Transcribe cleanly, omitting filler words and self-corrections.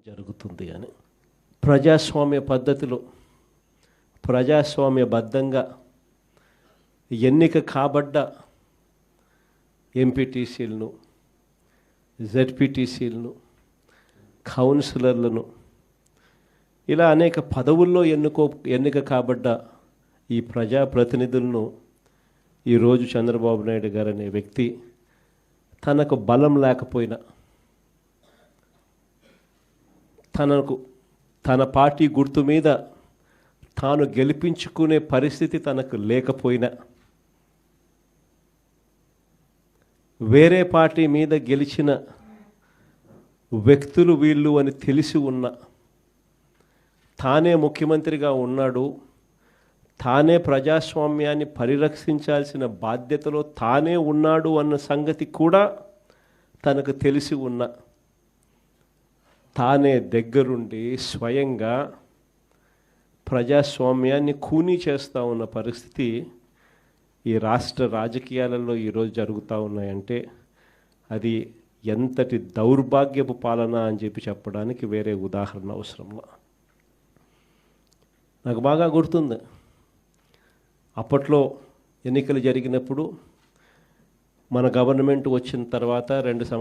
జరుగుతుంది అని ప్రజాస్వామ్య పద్ధతిలో ప్రజాస్వామ్యబద్ధంగా ఎన్నిక కాబడ్డ ఎంపీటీసీలను, జెడ్పీటీసీలను, కౌన్సిలర్లను ఇలా అనేక పదవుల్లో ఎన్నిక కాబడ్డ ఈ ప్రజాప్రతినిధులను ఈరోజు చంద్రబాబు నాయుడు గారు అనే వ్యక్తి తనకు బలం లేకపోయినా, తన పార్టీ గుర్తు మీద తాను గెలిపించుకునే పరిస్థితి తనకు లేకపోయినా, వేరే పార్టీ మీద గెలిచిన వ్యక్తులు వీళ్ళు అని తెలిసి ఉన్న, తానే ముఖ్యమంత్రిగా ఉన్నాడు, తానే ప్రజాస్వామ్యాన్ని పరిరక్షించాల్సిన బాధ్యతలో తానే ఉన్నాడు అన్న సంగతి కూడా తనకు తెలిసి ఉన్న, తానే దగ్గరుండి స్వయంగా ప్రజాస్వామ్యాన్ని ఖూనీ చేస్తూ ఉన్న పరిస్థితి ఈ రాష్ట్ర రాజకీయాలలో ఈరోజు జరుగుతూ ఉన్నాయంటే అది ఎంతటి దౌర్భాగ్యపు పాలన అని చెప్పడానికి వేరే ఉదాహరణ అవసరంలా. నాకు బాగా గుర్తుంది, అప్పట్లో ఎన్నికలు జరిగినప్పుడు మన గవర్నమెంట్ వచ్చిన తర్వాత 2 సంవత్సరాలు